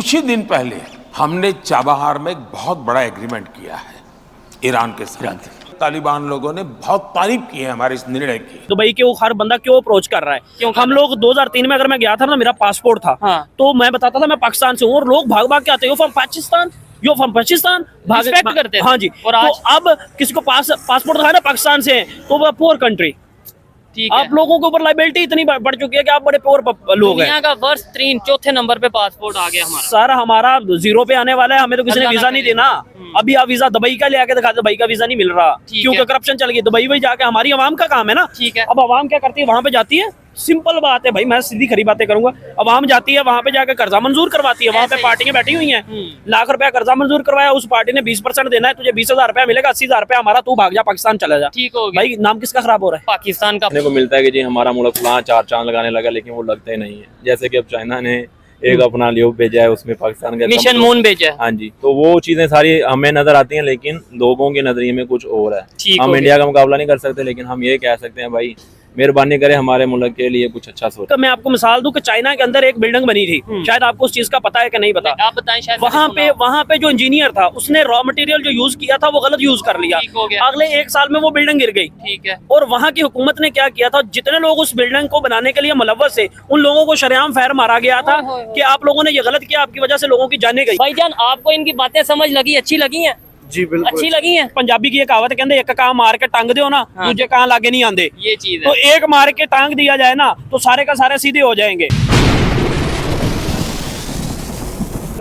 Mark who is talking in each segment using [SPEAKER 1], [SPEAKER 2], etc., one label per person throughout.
[SPEAKER 1] कुछ ही दिन पहले हमने चाबहार में एक बहुत बड़ा एग्रीमेंट किया है ईरान के साथ। तालिबान लोगों ने बहुत तारीफ की है हमारे इस निर्णय की।
[SPEAKER 2] दुबई के वो हर बंदा क्यों अप्रोच कर रहा है? क्यों हम लोग 2003 में अगर मैं गया था ना, मेरा पासपोर्ट था, तो मैं बताता था मैं पाकिस्तान से हूँ, और लोग भाग भाग के आते हैं from Pakistan, yo from Pakistan,
[SPEAKER 3] respect करते हैं।
[SPEAKER 2] हाँ जी।
[SPEAKER 3] और
[SPEAKER 2] तो अब किसी को पासपोर्ट दिखाया ना पाकिस्तान से है, तो वह पुअर कंट्री।
[SPEAKER 3] ठीक है।
[SPEAKER 2] आप लोगों के ऊपर लाइबिलिटी इतनी बढ़ चुकी है कि आप बड़े पुअर लोग हैं।
[SPEAKER 3] दुनिया का वर्ष 3 चौथे नंबर पे पासपोर्ट आ गया हमारा।
[SPEAKER 2] सर हमारा 0 पे आने वाला है, हमें तो किसी ने वीजा नहीं देना। अभी आप वीजा दुबई का ले आके दिखा, दुबई का वीजा नहीं मिल रहा क्योंकि करप्शन चल गई। दुबई में जाके हमारी आवाम का काम है ना।
[SPEAKER 3] ठीक है।
[SPEAKER 2] अब आवाम क्या करती है, वहां पे जाती है, सिंपल बात है भाई, मैं सीधी खरी बातें करूंगा। आवाम जाती है वहां पे जाकर कर्जा मंजूर करवाती है, वहां पे पार्टियां बैठी हुई हैं, लाख रुपया कर्जा मंजूर करवाया, उस पार्टी ने 20% देना है, तुझे 20,000 रुपया मिलेगा, 80,000 रुपया हमारा, तू भाग जा पाकिस्तान चला जा।
[SPEAKER 3] ठीक हो गया
[SPEAKER 2] भाई, नाम किसका खराब हो रहा है?
[SPEAKER 3] पाकिस्तान का।
[SPEAKER 4] को मिलता है कि जी हमारा मुल्क वहाँ 4 चांद लगाने लगा, लेकिन वो लगते नहीं है। जैसे कि अब चाइना ने एक अपना ल्यूब भेजा है, उसमें पाकिस्तान का
[SPEAKER 3] मिशन मून भेजा है।
[SPEAKER 4] हाँ जी, तो वो चीजें सारी हमें नजर आती हैं, लेकिन लोगों के नजरिए में कुछ और है। हम इंडिया का मुकाबला नहीं कर सकते, लेकिन हम ये कह सकते हैं भाई मेहरबानी करे हमारे मुल्क के लिए कुछ अच्छा सोच।
[SPEAKER 2] तो मैं आपको मिसाल दूं कि चाइना के अंदर एक बिल्डिंग बनी थी, शायद आपको उस चीज का पता है कि नहीं पता,
[SPEAKER 3] आप बताएं। शायद
[SPEAKER 2] वहाँ पे जो इंजीनियर था उसने रॉ मटेरियल जो यूज किया था वो गलत यूज कर लिया। अगले 1 साल में वो बिल्डिंग गिर गई।
[SPEAKER 3] ठीक है।
[SPEAKER 2] और वहाँ की हुकूमत ने क्या किया था, जितने लोग उस बिल्डिंग को बनाने के लिए मुलव्वस थे, उन लोगों को शरेआम फायर मारा गया था कि आप लोगों ने ये गलत किया, आपकी वजह से लोगों की जाने गई।
[SPEAKER 3] भाईजान, आपको इनकी बातें समझ लगी, अच्छी लगी हैं?
[SPEAKER 2] जी बिल्कुल
[SPEAKER 3] अच्छी लगी हैं।
[SPEAKER 2] पंजाबी की एक कहावत कहते एक कहाँ मार के टांग दो ना, दूजे कहाँ लागे नहीं आंदे।
[SPEAKER 3] ये चीज है।
[SPEAKER 2] तो एक मार के टांग दिया जाए ना, तो सारे का सारे सीधे हो जाएंगे।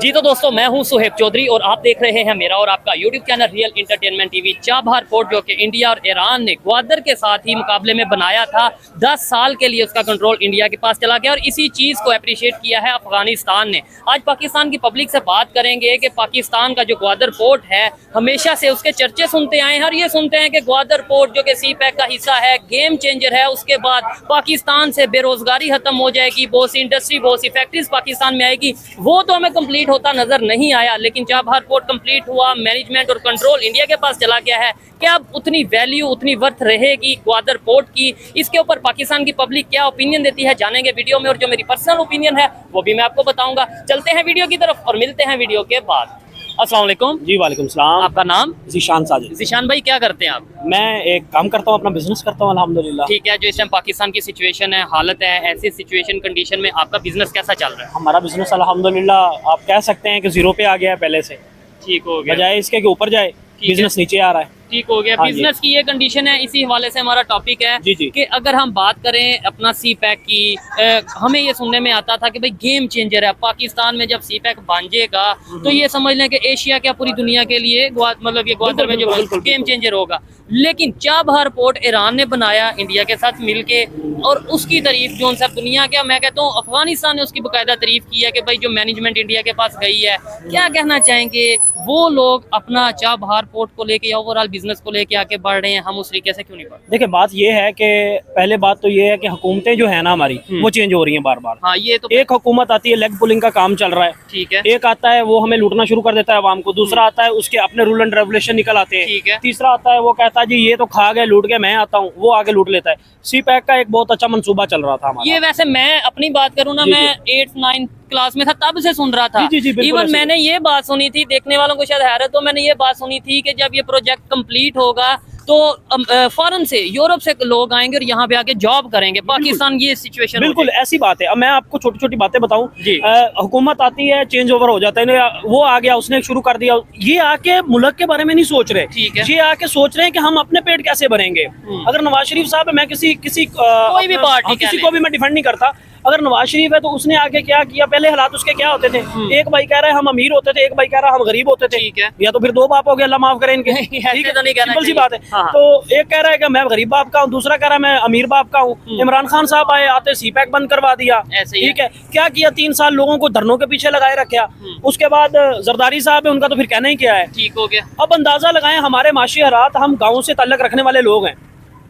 [SPEAKER 3] जी तो दोस्तों, मैं हूं सुहेब चौधरी और आप देख रहे हैं मेरा और आपका YouTube channel real entertainment TV. Chabahar port जो कि इंडिया और ईरान ने ग्वादर के साथ ही मुकाबले में बनाया था, 10 साल के लिए उसका कंट्रोल इंडिया के पास चला गया और इसी चीज़ को अप्रिशिएट किया है अफगानिस्तान ने। आज पाकिस्तान की पब्लिक से बात करेंगे कि पाकिस्तान का जो ग्वादर पोर्ट है, हमेशा से उसके चर्चे सुनते आए हैं और ये सुनते हैं कि ग्वादर पोर्ट जो कि CPEC का हिस्सा है, गेम चेंजर है। उसके बाद पाकिस्तान से बेरोजगारी खत्म हो जाएगी, बहुत सी इंडस्ट्री, बहुत सी फैक्ट्रीज पाकिस्तान में आएगी। वो तो हमें कंप्लीट होता नजर नहीं आया, लेकिन चाबहार पोर्ट कंप्लीट हुआ, मैनेजमेंट और कंट्रोल इंडिया के पास चला गया है। क्या अब उतनी वैल्यू, उतनी वर्थ रहेगी ग्वादर पोर्ट की? इसके ऊपर पाकिस्तान की पब्लिक क्या ओपिनियन देती है, जानेंगे वीडियो में। और जो मेरी पर्सनल ओपिनियन है वो भी मैं आपको बताऊंगा। चलते हैं वीडियो की तरफ और मिलते हैं वीडियो के बाद। अस्सलाम वालेकुम।
[SPEAKER 2] जी वालेकुम सलाम।
[SPEAKER 3] आपका नाम?
[SPEAKER 2] ज़ीशान साजिद।
[SPEAKER 3] ज़ीशान भाई, क्या करते हैं आप?
[SPEAKER 2] मैं एक काम करता हूँ, अपना बिजनेस करता हूँ अल्हम्दुलिल्लाह।
[SPEAKER 3] ठीक है। जो इस टाइम पाकिस्तान की सिचुएशन है, हालत है, ऐसी सिचुएशन कंडीशन में आपका बिजनेस कैसा चल रहा है?
[SPEAKER 2] हमारा बिजनेस अल्हम्दुलिल्लाह आप कह सकते हैं कि 0 पे आ गया है पहले से।
[SPEAKER 3] ठीक हो गया,
[SPEAKER 2] बजाय इसके कि ऊपर जाए, बिजनेस नीचे आ रहा है।
[SPEAKER 3] ठीक हो गया। बिजनेस की ये कंडीशन है। इसी हवाले से हमारा टॉपिक है कि अगर हम बात करें अपना CPEC की, हमें ये सुनने में आता था कि भाई गेम चेंजर है पाकिस्तान में। जब CPEC बांधेगा तो ये समझ लें कि एशिया क्या पूरी दुनिया के लिए मतलब ये ग्वादर में जो गेम चेंजर होगा। लेकिन चाबहार पोर्ट ईरान ने बनाया इंडिया के साथ मिलके, और उसकी तारीफ जो सब दुनिया क्या, मैं कहता हूँ अफगानिस्तान ने उसकी बाकायदा तारीफ की है कि भाई जो मैनेजमेंट इंडिया के पास गई है। क्या कहना चाहेंगे वो लोग अपना चाबहार पोर्ट को लेके या ओवरऑल बिजनेस को लेके आके बढ़ रहे हैं, हम उस तरीके से क्यों नहीं बढ़ रहे?
[SPEAKER 2] देखिए, बात ये है कि पहले बात तो ये है कि हुकूमतें जो है ना हमारी, वो चेंज हो रही हैं बार बार।
[SPEAKER 3] हाँ, ये तो
[SPEAKER 2] एक हुकूमत आती है, लेग पुलिंग का काम चल रहा है।
[SPEAKER 3] ठीक है।
[SPEAKER 2] एक आता है वो हमें लूटना शुरू कर देता है आवाम को। दूसरा आता है उसके अपने रूल एंड रेगुलेशन निकल आते हैं।
[SPEAKER 3] ठीक है।
[SPEAKER 2] तीसरा आता है वो कहता है जी ये तो खा गए, लूट गए, मैं आता हूँ, वो आगे लूट लेता है। CPEC का एक बहुत अच्छा मंसूबा चल रहा था हमारा।
[SPEAKER 3] ये वैसे मैं अपनी बात करूँ ना, मैं 8th-9th क्लास में था तब से सुन रहा था। इवन मैंने ये बात सुनी थी, देखने वालों को शायद हैरत हो, मैंने ये बात सुनी थी कि जब ये प्रोजेक्ट कंप्लीट होगा तो फॉरेन से, यूरोप से लोग आएंगे और यहाँ पे आके जॉब करेंगे। पाकिस्तान ये सिचुएशन
[SPEAKER 2] बिल्कुल ऐसी बात है। अब मैं आपको छोटी छोटी बातें बताऊं। हुकूमत आती है, चेंज ओवर हो जाता है, वो आ गया, उसने शुरू कर दिया। ये आके मुल्क के बारे में नहीं सोच रहे।
[SPEAKER 3] ठीक है।
[SPEAKER 2] ये आके सोच रहे हैं कि हम अपने पेट कैसे भरेंगे। अगर नवाज शरीफ साहब, मैं किसी
[SPEAKER 3] कोई भी पार्टी,
[SPEAKER 2] किसी को भी मैं डिफेंड नहीं करता, अगर नवाज शरीफ है तो उसने आगे क्या किया, पहले हालात उसके क्या होते थे। एक भाई कह रहा है हम अमीर होते थे, एक भाई कह रहा है हम गरीब होते थे।
[SPEAKER 3] ठीक है।
[SPEAKER 2] या तो फिर 2 बाप हो गए, अल्लाह माफ करे इनके। ठीक है, सिंपल सी बात है। तो एक कह रहा है कि मैं गरीब बाप का हूँ, दूसरा कह रहा है मैं अमीर बाप का हूँ। इमरान खान साहब आए, आते CPEC बंद करवा दिया। ठीक है, क्या किया, 3 साल लोगों को धरनों के पीछे लगाए रखा। उसके बाद जरदारी साहब है, उनका तो फिर कहना ही क्या है।
[SPEAKER 3] ठीक हो गया।
[SPEAKER 2] अब अंदाजा लगाएं हमारे माशी हालात, हम गाँव से ताल्लुक रखने वाले लोग हैं।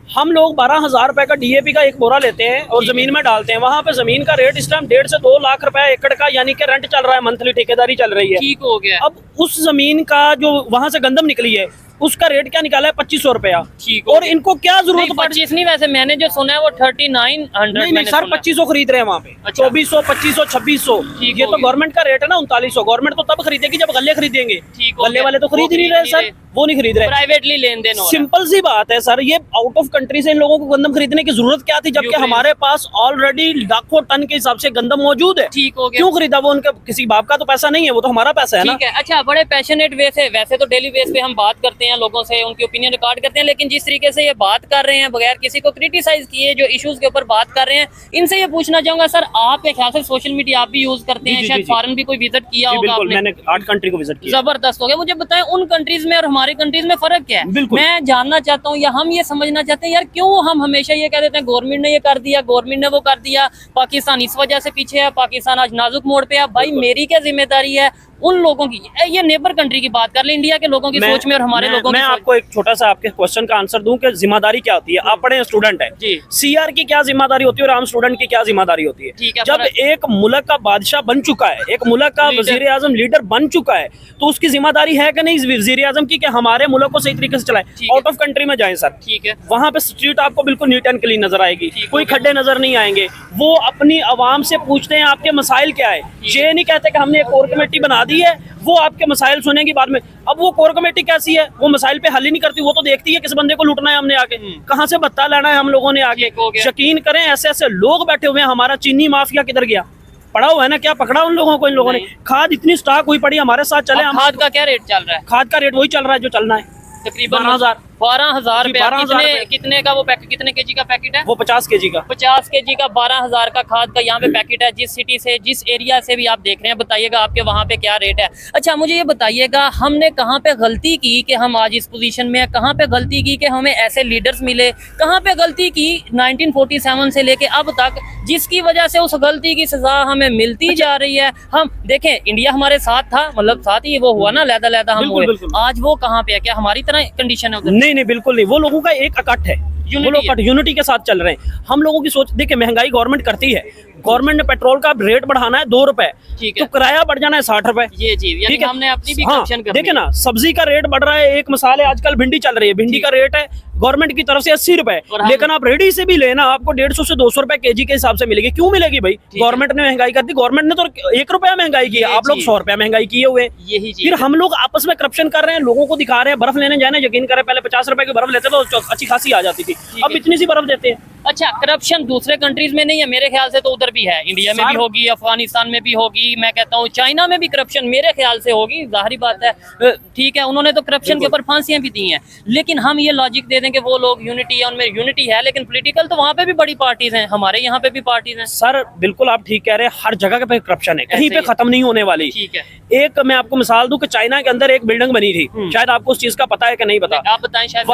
[SPEAKER 2] हम लोग 12,000 रुपए का DAP का एक बोरा लेते हैं और जमीन में डालते हैं। वहाँ पे जमीन का रेट इस टाइम 1.5 से 2 लाख रुपए एकड़ का, यानी कि रेंट चल रहा है, मंथली ठेकेदारी चल रही है।
[SPEAKER 3] ठीक हो गया।
[SPEAKER 2] अब उस जमीन का जो वहाँ से गंदम निकली है, उसका रेट क्या निकाला है 2500 रुपया।
[SPEAKER 3] ठीक,
[SPEAKER 2] और इनको क्या जरूरत पड़ी?
[SPEAKER 3] 25 नहीं, वैसे मैंने जो सुना है वो 3900
[SPEAKER 2] नहीं सर 2500 खरीद रहे हैं वहाँ पे। 2400 2500 2600 ये तो गवर्नमेंट का रेट है ना। 3900 गवर्नमेंट तो तब खरीदेगी जब गल्ले खरीदेंगे। गल्ले वाले तो खरीद ही नहीं रहे सर, वो नहीं खरीद रहे,
[SPEAKER 3] प्राइवेटली लेन देन हो रहा है।
[SPEAKER 2] सिंपल सी बात है सर, ये आउट ऑफ कंट्री से इन लोगों को गंदम खरीदने की जरूरत क्या थी, जबकि हमारे पास ऑलरेडी लाखों टन के हिसाब से गंदम मौजूद है।
[SPEAKER 3] ठीक हो गया,
[SPEAKER 2] क्यों खरीदा? वो उनका किसी बाप का तो पैसा नहीं है, वो तो हमारा पैसा है ना।
[SPEAKER 3] ठीक है। अच्छा, बड़े पैशनेट वे से, वैसे तो डेली बेस पे हम बात करते हैं लोगों से, उनकी ओपिनियन रिकॉर्ड करते हैं, लेकिन जिस तरीके से ये बात कर रहे हैं बगैर किसी को क्रिटिसाइज किए, जो इश्यूज के ऊपर बात कर रहे हैं, इनसे ये पूछना चाहूंगा सर, आपके ख्याल से सोशल मीडिया आप भी यूज करते हैं, शायद फॉरेन भी कोई विजिट किया होगा आपने?
[SPEAKER 2] मैंने 8 कंट्री को विजिट किया।
[SPEAKER 3] जबरदस्त हो गया। मुझे बताएं उन कंट्रीज में और हमारी कंट्रीज में फर्क क्या है? मैं जानना चाहता हूँ, या हम ये समझना चाहते हैं यार, क्यों हम हमेशा ये कह देते हैं गवर्नमेंट ने ये कर दिया, गवर्नमेंट ने वो कर दिया, पाकिस्तान इस वजह से पीछे है, पाकिस्तान आज नाजुक मोड़ पे है। भाई मेरी क्या जिम्मेदारी है उन लोगों की? ये नेबर कंट्री की बात कर ले, इंडिया के लोगों की सोच में और हमारे लोगों की सोच।
[SPEAKER 2] मैं आपको एक छोटा सा आपके क्वेश्चन का आंसर दूं कि जिम्मेदारी क्या होती है। आप पढ़े स्टूडेंट है, सीआर की क्या जिम्मेदारी होती है और आम स्टूडेंट की क्या जिम्मेदारी होती है? जब एक मुल्क का बादशाह बन चुका है, एक मुल्क का वजीर आजम लीडर बन चुका है, तो उसकी जिम्मेदारी है कि नहीं वजीर आजम की कि हमारे मुल्क को सही तरीके से चलाए। आउट ऑफ कंट्री में जाए सर, ठीक है, वहां पे स्ट्रीट आपको बिल्कुल नीट एंड क्लीन नजर आएगी, कोई खड्डे नजर नहीं आएंगे। वो अपनी आवाम से पूछते हैं आपके मसाइल क्या है, ये नहीं कहते कि हमने एक कोर कमेटी बना दी है, वो आपके मसाइल सुनेंगी बाद में। अब वो कोर कमेटी कैसी है, वो मसाइल पे हल ही नहीं करती, वो तो देखती है किस बंदे को लूटना है हमने आके, कहाँ से भत्ता लेना है हम लोगों ने आगे। यकीन करें ऐसे ऐसे लोग बैठे हुए हैं। हमारा चीनी माफिया किधर गया? पड़ा हुआ है ना, क्या पकड़ा उन लोगों को? इन लोगों ने खाद इतनी स्टॉक हुई पड़ी हमारे साथ चले।
[SPEAKER 3] खाद का क्या रेट चल रहा है?
[SPEAKER 2] खाद का रेट वही चल रहा है जो चलना है, तकरीबन
[SPEAKER 3] 12,000 रुपया। कितने का वो पैकेट, कितने केजी का पैकेट है?
[SPEAKER 2] वो 50 केजी का।
[SPEAKER 3] 50 केजी का 12,000 का खाद का यहाँ पे पैकेट है। जिस सिटी से, जिस एरिया से भी आप देख रहे हैं, बताइएगा आपके वहाँ पे क्या रेट है। अच्छा, मुझे ये बताइएगा, हमने कहाँ पे गलती की कि हम आज इस पोजीशन में हैं? कहाँ पे गलती की कि हमें ऐसे लीडर्स मिले? कहाँ पे गलती की 1947 से लेके अब तक, जिसकी वजह से उस गलती की सजा हमें मिलती जा रही है? हम देखें, इंडिया हमारे साथ था, मतलब साथ ही वो हुआ ना, लैदा हम हुए। आज वो कहाँ पे है? क्या हमारी तरह कंडीशन है उधर?
[SPEAKER 2] नहीं, बिल्कुल नहीं। वो लोगों का एक इकट्ठ है, वो लोग यूनिटी के साथ चल रहे हैं। हम लोगों की सोच देखिए, महंगाई गवर्नमेंट करती है, गवर्नमेंट ने पेट्रोल का रेट बढ़ाना है 2 रुपए, तो किराया बढ़ जाना है 60 रुपए।
[SPEAKER 3] ये जी, ठीक है, हमने अपनी भी
[SPEAKER 2] करप्शन कर देखिए ना, सब्जी का रेट बढ़ रहा है। एक मिसाल है, आजकल भिंडी चल रही है, भिंडी का रेट है गवर्नमेंट की तरफ से 80 रुपए, लेकिन आप रेडी से भी लेना आपको 150 से 200 रुपए केजी के हिसाब से मिलेगी। क्यों मिलेगी भाई? गवर्नमेंट ने महंगाई कर दी। गवर्नमेंट ने तो 1 रुपया महंगाई की, आप लोग 100 रुपया महंगाई किए हुए। फिर हम लोग आपस में करप्शन कर रहे हैं, लोगों को दिखा रहे हैं। बर्फ लेने जाए, यकीन करें, पहले 50 रुपए की बर्फ लेते तो अच्छी खासी आ जाती थी, अब इतनी सी बर्फ देते हैं।
[SPEAKER 3] अच्छा, करप्शन दूसरे कंट्रीज में नहीं है मेरे ख्याल से, तो उधर भी है, इंडिया में भी होगी, अफगानिस्तान में भी होगी, मैं कहता हूँ चाइना में भी करप्शन मेरे ख्याल से होगी, जाहिर बात है। ठीक है, उन्होंने तो करप्शन के ऊपर फांसियां भी दी हैं, लेकिन हम ये लॉजिक दे दें कि वो लोग यूनिटी है, उनमें यूनिटी है, लेकिन पॉलिटिकल तो वहाँ पे भी बड़ी पार्टीज हैं, हमारे यहाँ पे भी पार्टीज हैं।
[SPEAKER 2] सर बिल्कुल आप ठीक कह रहे हैं, हर जगह पे करप्शन है, कहीं पे खत्म नहीं होने वाली।
[SPEAKER 3] ठीक है,
[SPEAKER 2] एक मैं आपको मिसाल दूं कि चाइना के अंदर एक बिल्डिंग बनी थी, शायद आपको उस चीज का पता है कि नहीं पता?
[SPEAKER 3] आप बताएं। शायद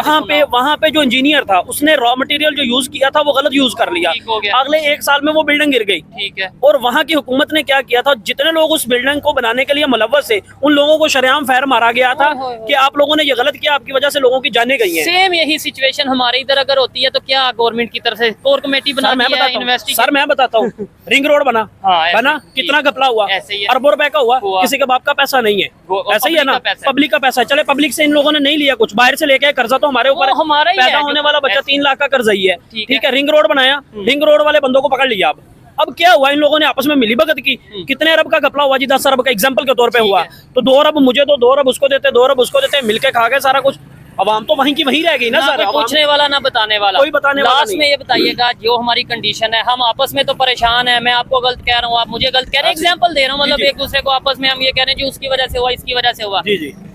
[SPEAKER 2] वहाँ पे जो इंजीनियर था, उसने रॉ मटेरियल जो यूज किया था वो गलत यूज कर लिया, अगले 1 साल में वो बिल्डिंग गिर गई।
[SPEAKER 3] ठीक है,
[SPEAKER 2] और वहाँ की हुकूमत ने क्या किया था, जितने लोग उस बिल्डिंग को बनाने के लिए मुलव्वस थे, उन लोगों को शरेआम फायर मारा गया था कि आप लोगों ने ये गलत किया, आपकी वजह से लोगों की जानें गई हैं।
[SPEAKER 3] सेम यही सिचुएशन हमारे इधर अगर होती है तो क्या गवर्नमेंट की तरफ से कोर कमेटी बना दी है, इन्वेस्टिगेशन?
[SPEAKER 2] सर मैं बताता हूँ, रिंग रोड बना, बना, कितना घपला हुआ, अरबों रुपए का हुआ, किसी के बाप का पैसा नहीं है, ऐसा ही है ना, पब्लिक का पैसा है। चले पब्लिक से इन लोगों ने नहीं लिया कुछ, बाहर से लेके कर्जा तो हमारे ऊपर,
[SPEAKER 3] हमारा
[SPEAKER 2] पैदा होने वाला बच्चा 3 लाख का कर्जा ही है। ठीक है, रिंग रोड बनाया, रिंग रोड वाले बंदों को पकड़ लिया। अब क्या हुआ, इन लोगों ने आपस में मिलीभगत की, कितने अरब का घपला हुआ जी, 10 अरब का एग्जांपल के तौर पे हुआ, तो 2 अरब मुझे दो, 2 अरब उसको देते, 2 अरब उसको देते, मिलके खा गए सारा कुछ। अवाम तो वहीं की वहीं रह गई ना सर,
[SPEAKER 3] पूछने वाला ना बताने वाला,
[SPEAKER 2] कोई बताने वाला नहीं।
[SPEAKER 3] लास्ट में ये बताइएगा, जो हमारी कंडीशन है, हम आपस में तो परेशान है, मैं आपको गलत कह रहा हूँ, आप मुझे गलत कह रहे हैं, एग्जांपल दे रहा हूँ, मतलब एक दूसरे को आपस में हम ये कह रहे हैं जी उसकी वजह से हुआ, इसकी वजह से हुआ।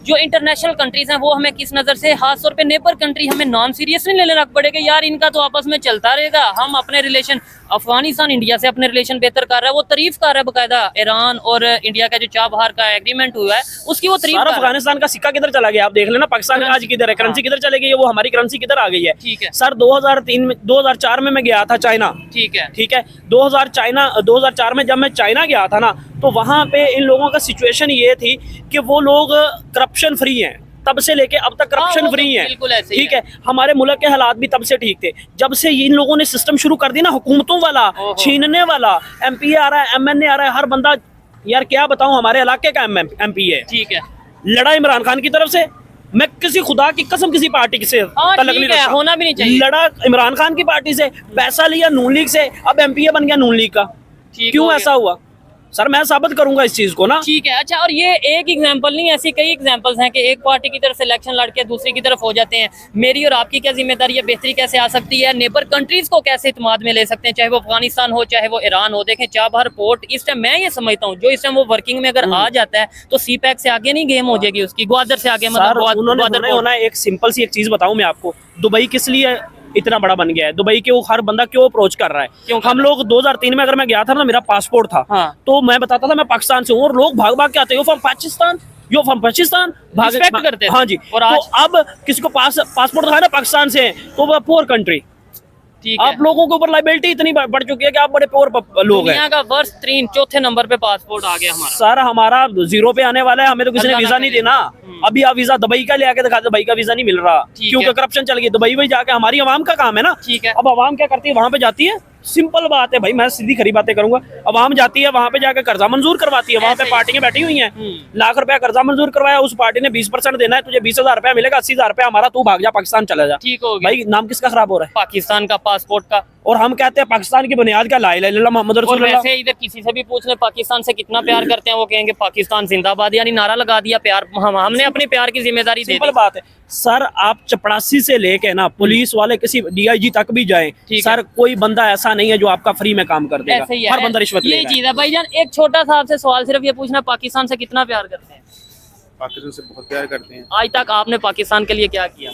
[SPEAKER 3] जो इंटरनेशनल कंट्रीज हैं वो हमें किस नजर से, खास तौर पे नेबर कंट्री, हमें नॉन सीरियस नहीं लेने रख पड़ेगा यार, इनका तो आपस में चलता रहेगा। हम अपने रिलेशन, अफगानिस्तान इंडिया से अपने रिलेशन बेहतर कर रहा है, वो तारीफ कर रहा है बकायदा, ईरान और इंडिया का जो चाबहार का एग्रीमेंट हुआ है उसकी वो तारीफ।
[SPEAKER 2] अफगानिस्तान का सिक्का किधर चला गया आप देख लेना, पाकिस्तान आज किधर है, करेंसी किधर चली गई है, वो हमारी करेंसी किधर आ गई है।
[SPEAKER 3] ठीक है
[SPEAKER 2] सर, 2004 में मैं गया था चाइना। ठीक है, 2004 में जब मैं चाइना गया था ना, तो वहाँ पे इन लोगों का सिचुएशन ये थी कि वो लोग करप्शन फ्री हैं, तब से लेके अब तक करप्शन फ्री है। ठीक है, हमारे मुल्क के हालात भी तब से ठीक थे, जब से इन लोगों ने सिस्टम शुरू कर दिया ना, हुकूमतों वाला, छीनने वाला, MP आ रहा है, MNA आ रहा है, हर बंदा, यार क्या बताऊं, हमारे इलाके का MP है।
[SPEAKER 3] ठीक है,
[SPEAKER 2] लड़ा इमरान खान की तरफ से, मैं किसी खुदा की कसम किसी पार्टी से तलक नहीं रखता।
[SPEAKER 3] होना भी नहीं चाहिए।
[SPEAKER 2] लड़ा इमरान खान की पार्टी से, पैसा लिया नून लीग से, अब एमपीए बन गया नून लीग का। क्यों ऐसा हुआ सर? मैं साबित करूंगा इस चीज को ना।
[SPEAKER 3] ठीक है। अच्छा, और ये एक एग्जांपल नहीं, ऐसी कई एग्जांपल्स हैं कि एक पार्टी की तरफ से इलेक्शन लड़के दूसरी की तरफ हो जाते हैं। मेरी और आपकी क्या जिम्मेदारी है? बेहतरी कैसे आ सकती है? नेबर कंट्रीज को कैसे इत्मीनान में ले सकते हैं, चाहे वो अफगानिस्तान हो चाहे वो ईरान हो। देखें चाबहार पोर्ट इस टाइम मैं ये समझता हूँ, जो इस टाइम वो वर्किंग में अगर आ जाता है तो सी पैक से आगे नहीं गेम हो जाएगी उसकी, ग्वादर से आगे।
[SPEAKER 2] मतलब होना एक सिंपल सी एक चीज बताऊं मैं आपको, दुबई किस लिए इतना बड़ा बन गया है? दुबई के वो हर बंदा क्यों अप्रोच कर रहा है? हम लोग 2003 में अगर मैं गया था ना, मेरा पासपोर्ट था, तो मैं बताता था मैं पाकिस्तान से हूँ, और लोग भाग भाग के आते, from Pakistan, yo from Pakistan,
[SPEAKER 3] respect करते हैं।
[SPEAKER 2] हाँ जी।
[SPEAKER 3] और
[SPEAKER 2] तो अब किसी को पासपोर्ट है ना पाकिस्तान से, तो वह पुअर कंट्री। आप लोगों के ऊपर लाइबिलिटी इतनी बढ़ चुकी है कि आप बड़े पुअर लोग हैं।
[SPEAKER 3] दुनिया का वर्स्ट 3 चौथे नंबर पे पासपोर्ट आ गया हमारा।
[SPEAKER 2] सर हमारा 0 पे आने वाला है, हमें तो किसी ने वीजा नहीं देना। अभी आप वीजा दुबई का ले आके दिखा, दुबई का वीजा नहीं मिल रहा क्योंकि करप्शन चल गई। दुबई में जाके हमारी आवाम का काम है ना।
[SPEAKER 3] ठीक है।
[SPEAKER 2] अब आवाम क्या करती है? वहां पे जाती है, सिंपल बात है भाई, मैं सीधी खरी बातें करूंगा। आवाम जाती है वहां पे जाकर कर्जा मंजूर करवाती है, वहां पे पार्टियां बैठी हुई हैं, लाख रुपया कर्जा मंजूर करवाया, उस पार्टी ने 20% देना है, तुझे 20,000 रुपया मिलेगा, 80,000 रुपया हमारा, तू भाग जा पाकिस्तान चला जा।
[SPEAKER 3] ठीक हो गया
[SPEAKER 2] भाई, नाम किसका खराब हो रहा है?
[SPEAKER 3] पाकिस्तान का, पासपोर्ट का।
[SPEAKER 2] और हम कहते हैं पाकिस्तान की बुनियाद क्या? ला इलाहा इल्लल्लाह मोहम्मद रसूलुल्लाह।
[SPEAKER 3] वैसे इधर किसी से भी पूछ ले पाकिस्तान से कितना प्यार करते हैं, वो कहेंगे पाकिस्तान जिंदाबाद, यानी नारा लगा दिया प्यार। हमने अपने प्यार की जिम्मेदारी दे दी।
[SPEAKER 2] सिंपल बात है सर, आप चपड़ासी से लेके ना पुलिस वाले किसी डीआईजी तक भी जाएं, सर कोई बंदा ऐसा नहीं है जो आपका फ्री में काम कर देगा। हर बंदा रिश्वत लेगा।
[SPEAKER 3] ये चीज है भाईजान। एक छोटा सा आपसे सवाल सिर्फ ये पूछना, पाकिस्तान से कितना प्यार करते हैं?
[SPEAKER 5] पाकिस्तान से बहुत प्यार करते हैं।
[SPEAKER 3] आज तक आपने पाकिस्तान के लिए क्या किया?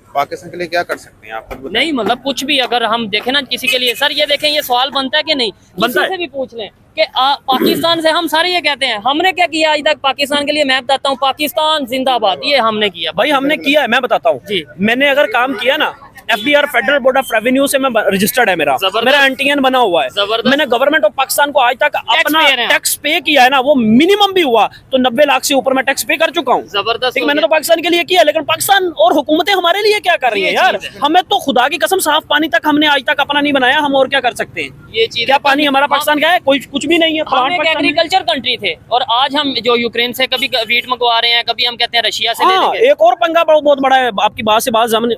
[SPEAKER 5] पाकिस्तान के लिए क्या कर सकते हैं आप?
[SPEAKER 3] नहीं मतलब कुछ भी अगर हम देखें ना किसी के लिए, सर ये देखें ये सवाल बनता है कि नहीं?
[SPEAKER 2] बनता है।
[SPEAKER 3] किसी से भी पूछ लें कि पाकिस्तान से हम सारे ये कहते हैं हमने क्या किया आज तक पाकिस्तान के लिए? मैं बताता हूँ, पाकिस्तान जिंदाबाद, ये हमने किया।
[SPEAKER 2] भाई हमने किया है, मैं बताता हूँ जी। मैंने अगर काम किया ना, FBR federal board of revenue से मैं रजिस्टर्ड है, मेरा एंटीएन बना हुआ है। मैंने गवर्नमेंट ऑफ पाकिस्तान को आज तक अपना टैक्स पे किया है ना, वो मिनिमम भी हुआ तो 90 लाख से ऊपर मैं टैक्स पे कर चुका हूँ।
[SPEAKER 3] जबरदस्त।
[SPEAKER 2] मैंने तो पाकिस्तान के लिए किया, लेकिन पाकिस्तान और हुकूमतें हमारे लिए क्या कर रही है यार? हमें तो खुदा की कसम साफ पानी तक हमने आज तक अपना नहीं बनाया, हम और क्या कर सकते हैं?
[SPEAKER 3] ये चीज
[SPEAKER 2] क्या पानी हमारा पाकिस्तान का है? कोई कुछ भी नहीं है।
[SPEAKER 3] हम एक एग्रीकल्चर कंट्री थे और आज हम जो यूक्रेन से कभी वीट मंगवा रहे हैं, कभी हम कहते हैं रशिया से ले लेंगे।
[SPEAKER 2] एक और पंगा बहुत बड़ा है आपकी बात से बात जमीन,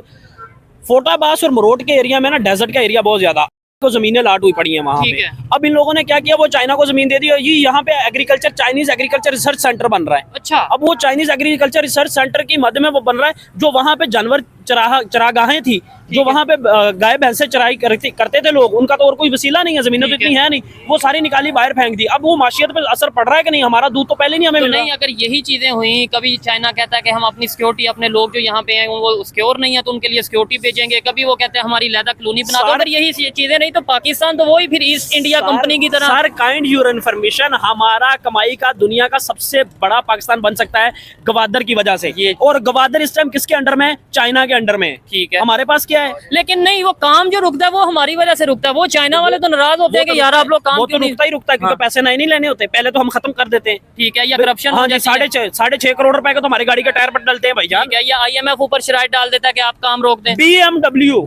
[SPEAKER 2] फोटाबास और मरोट के एरिया में ना डेजर्ट का एरिया बहुत ज्यादा, तो जमीनें लाट हुई पड़ी हैं वहां पे। अब इन लोगों ने क्या किया, वो चाइना को जमीन दे दी, और ये यहाँ पे agriculture, Chinese agriculture research centre बन रहा है।
[SPEAKER 3] अच्छा।
[SPEAKER 2] अब वो चाइनीज एग्रीकल्चर रिसर्च सेंटर की मध्य में वो बन रहा है, जो वहां पे जानवर चरागाहें थी, जो वहां पे गाय भैंसे चराई करते थे लोग, उनका तो और कोई वसीला नहीं है, जमीनें तो इतनी है नहीं, वो सारी निकाली बाहर फेंक दी। अब वो माशियत पे असर पड़ रहा है कि नहीं? हमारा दूध तो पहले नहीं हमें मिल रहा।
[SPEAKER 3] नहीं, अगर यही चीजें हुई, कभी चाइना कहता है कि हम अपनी सिक्योरिटी, अपने लोग जो यहाँ पे हैं वो सिक्योर नहीं है तो उनके लिए सिक्योरिटी भेजेंगे, कभी वो कहते हैं हमारी लैदा कॉलोनी बना दो। अगर यही चीजें नहीं तो पाकिस्तान तो वही फिर ईस्ट इंडिया कंपनी की तरह।
[SPEAKER 2] सर काइंड योर इन्फॉर्मेशन, हमारा कमाई का दुनिया का सबसे बड़ा पाकिस्तान बन सकता है गवादर की वजह से। और गवादर इस टाइम किसके अंडर में? चाइना के अंडर में।
[SPEAKER 3] ठीक है।
[SPEAKER 2] हमारे पास क्या है?
[SPEAKER 3] लेकिन नहीं, वो काम जो रुकता है वो हमारी वजह से रुकता है। वो चाइना वाले तो नाराज होते हैं कि यार आप लोग काम क्यों नहीं?
[SPEAKER 2] रुकता है क्योंकि पैसे नहीं लेने होते, पहले तो हम खत्म कर देते हैं।
[SPEAKER 3] ठीक है। या करप्शन हो जाती है।
[SPEAKER 2] 6.5 करोड़ रुपए का तो हमारी गाड़ी के टायर पर डलते हैं भाईजान।
[SPEAKER 3] या IMF ऊपर शराइत डाल देता है कि आप काम रोक दें।
[SPEAKER 2] BMW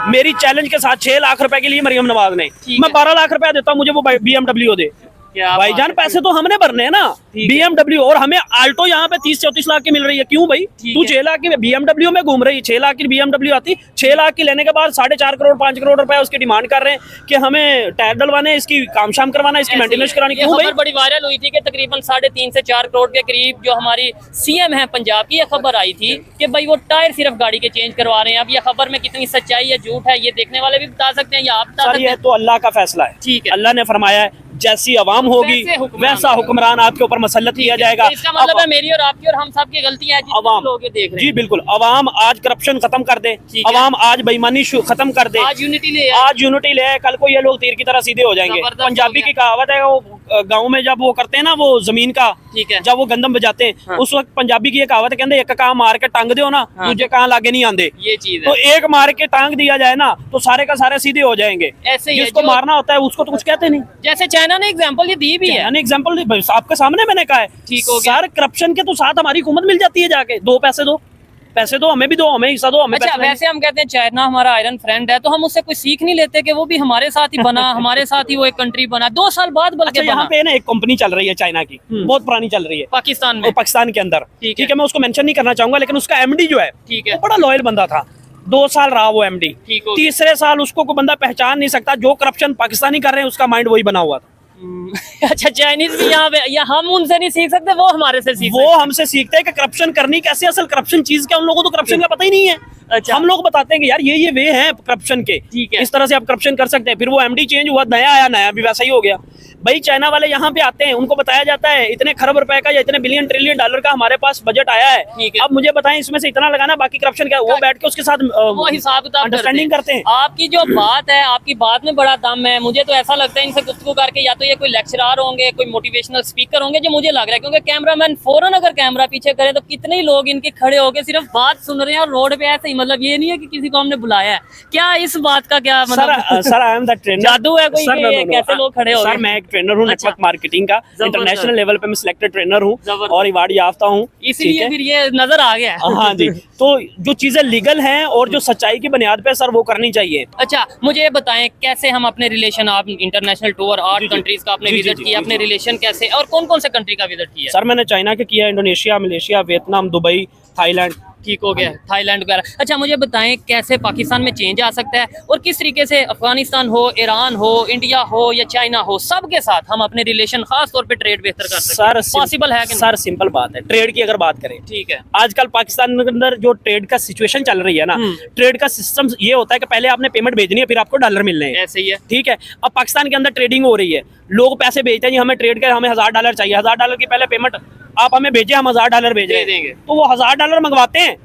[SPEAKER 2] मेरी चैलेंज के साथ 6 लाख रुपए के लिए मरियम नवाज ने, मैं 12 लाख रुपया देता हूँ, मुझे वो BMW दे। भाईजान पैसे तो हमने भरने हैं ना। BMW, और हमें आल्टो यहाँ पे 30-34 लाख की मिल रही है। क्यों भाई? तू 6 लाख की BMW में घूम रही है, 6 लाख की BMW आती, 6 लाख की लेने के बाद 4.5 करोड़ 5 करोड़ रुपए उसकी डिमांड कर रहे हैं कि हमें टायर डलवाने, इसकी काम शाम करवाना, इसकी मेंटेनेंस करानी। क्यों भाई?
[SPEAKER 3] बड़ी वायरल हुई थी कि तकरीबन 3.5 से 4 करोड़ के करीब जो हमारी CM है पंजाब की, ये खबर आई थी कि भाई वो टायर सिर्फ गाड़ी के चेंज करवा रहे हैं। अब ये खबर में कितनी सच्चाई है झूठ है, ये देखने वाले भी बता सकते हैं या आप बता सकते हैं।
[SPEAKER 2] तो अल्लाह का फैसला है।
[SPEAKER 3] ठीक है।
[SPEAKER 2] अल्लाह ने फरमाया है जैसी अवाम होगी वैसा हुक्मरान आपके ऊपर मसल्लत किया जाएगा।
[SPEAKER 3] तो इसका मतलब है मेरी और आपकी और हम सब की गलतियां हैं,
[SPEAKER 2] अवाम
[SPEAKER 3] लोग ये देख रहे हैं।
[SPEAKER 2] जी बिल्कुल, अवाम आज करप्शन खत्म कर दे, अवाम आज बेईमानी खत्म कर दे,
[SPEAKER 3] आज यूनिटी ले, कल को ये लोग तीर की तरह सीधे हो जाएंगे। पंजाबी की कहावत है, वो गाँव में जब वो करते हैं ना वो जमीन का, जब वो गंदम बजाते हैं, उस वक्त पंजाबी की ये कहावत है, कहते एक काम मार के टांग दो ना, दूजे कहाँ लागे नहीं आंदे। ये चीज
[SPEAKER 2] तो एक मार के टांग दिया जाए ना तो सारे का सारे सीधे हो जाएंगे।
[SPEAKER 3] ऐसे ही
[SPEAKER 2] जिसको मारना होता है उसको तो कुछ कहते नहीं।
[SPEAKER 3] जैसे चाइना ने एग्जाम्पल ये दी भी है,
[SPEAKER 2] एग्जाम्पल आपके सामने मैंने कहा है।
[SPEAKER 3] ठीक हो गया।
[SPEAKER 2] सर करप्शन के तो साथ हमारी हुकूमत मिल जाती है, जाके 2 पैसे दो। पैसे दो, हमें भी दो, हमें हिस्सा दो, हमें
[SPEAKER 3] अच्छा,
[SPEAKER 2] पैसे
[SPEAKER 3] वैसे हम कहते हैं चाइना हमारा आयरन फ्रेंड है, तो हम उससे कोई सीख नहीं लेते कि वो भी हमारे साथ ही बना, हमारे साथ ही वो एक कंट्री बना 2 साल बाद बल्कि
[SPEAKER 2] अच्छा, यहाँ पे ना एक कंपनी चल रही है चाइना की, बहुत पुरानी चल रही है
[SPEAKER 3] पाकिस्तान में,
[SPEAKER 2] वो पाकिस्तान के अंदर।
[SPEAKER 3] ठीक
[SPEAKER 2] ठीक है, मैं उसको मेंशन नहीं करना चाहूंगा, लेकिन उसका एमडी जो है
[SPEAKER 3] ठीक है,
[SPEAKER 2] वो बड़ा लॉयल बंदा था। 2 साल रहा वो एमडी।
[SPEAKER 3] ठीक हो गया।
[SPEAKER 2] तीसरे साल उसको कोई बंदा पहचान नहीं सकता, जो करप्शन पाकिस्तानी कर रहे हैं उसका माइंड वही बना हुआ था।
[SPEAKER 3] अच्छा, चाइनीज भी यहाँ पे, या हम उनसे नहीं सीख सकते, वो हमारे से सीख
[SPEAKER 2] वो हमसे सीखते हैं कि करप्शन करनी कैसे, असल करप्शन चीज क्या, उन लोगों को तो करप्शन का पता ही नहीं है।
[SPEAKER 3] अच्छा।
[SPEAKER 2] हम लोग बताते हैं कि यार ये वे हैं करप्शन के,
[SPEAKER 3] ठीक है।
[SPEAKER 2] इस तरह से आप करप्शन कर सकते हैं। फिर वो एमडी चेंज हुआ, नया आया, नया भी वैसा ही हो गया। भाई चाइना वाले यहाँ पे आते हैं, उनको बताया जाता है इतने खरब रुपए का या इतने बिलियन ट्रिलियन डॉलर का हमारे पास बजट आया है,
[SPEAKER 3] ठीक है।
[SPEAKER 2] अब मुझे बताएं इसमें से इतना लगाना, बाकी करप्शन क्या। वो बैठ के उसके साथ
[SPEAKER 3] वो हिसाब किताब
[SPEAKER 2] अंडरस्टैंडिंग करते हैं।
[SPEAKER 3] आपकी जो बात है, आपकी बात में बड़ा दम है। मुझे तो ऐसा लगता है इनसे गुफ्तगू करके, या तो ये कोई लेक्चरर होंगे, कोई मोटिवेशनल स्पीकर होंगे, जो मुझे लग रहा है, क्योंकि कैमरामैन फौरन अगर कैमरा पीछे करे तो कितने ही लोग इनके खड़े होके सिर्फ बात सुन रहे हैं और रोड पे ऐसे ही, मतलब ये नहीं है कि किसी को हमने बुलाया है। क्या इस बात का क्या मतलब
[SPEAKER 2] sir I am the trainer,
[SPEAKER 3] जादू है कोई कि कैसे लोग खड़े हो
[SPEAKER 2] सर
[SPEAKER 3] गए?
[SPEAKER 2] मैं एक ट्रेनर हूँ नेटवर्क मार्केटिंग का, इंटरनेशनल लेवल पे मैं सिलेक्टेड ट्रेनर हूँ और अवार्ड याफ्ता हूँ,
[SPEAKER 3] इसलिए फिर ये नजर आ गया है।
[SPEAKER 2] हाँ जी। तो जो चीजें लीगल हैं और जो सच्चाई की बुनियाद पे सर वो करनी चाहिए।
[SPEAKER 3] अच्छा, मुझे ये बताएं कैसे हम अपने रिलेशन, आप इंटरनेशनल टूर 8 कंट्रीज का आपने विजिट किया, अपने रिलेशन कैसे और कौन कौन से कंट्री का विजिट किया?
[SPEAKER 2] सर मैंने चाइना के किया, Indonesia, Malaysia, Vietnam, Dubai, Thailand.
[SPEAKER 3] ठीक हो गया, थाईलैंड वगैरह। अच्छा, मुझे बताएं कैसे पाकिस्तान में चेंज आ सकता है और किस तरीके से अफगानिस्तान हो, ईरान हो, इंडिया हो या चाइना हो, सबके साथ हम अपने रिलेशन खास तौर पे ट्रेड बेहतर कर सकते हैं? पॉसिबल है कि
[SPEAKER 2] सर सिंपल बात है, ट्रेड की अगर बात करें,
[SPEAKER 3] ठीक है,
[SPEAKER 2] आजकल पाकिस्तान के अंदर जो ट्रेड का सिचुएशन चल रही है ना, ट्रेड का सिस्टम ये होता है कि पहले आपने पेमेंट भेजनी है, फिर आपको डॉलर मिलने हैं।
[SPEAKER 3] ऐसे ही है,
[SPEAKER 2] ठीक है। अब पाकिस्तान के अंदर ट्रेडिंग हो रही है, लोग पैसे भेजते हैं जी हमें ट्रेड के, हमें $1000 चाहिए, $1000 की पहले पेमेंट आप हमें भेजे, हम $1000 भेज
[SPEAKER 3] दे देंगे।
[SPEAKER 2] तो वो $1000 मंगवाते हैं,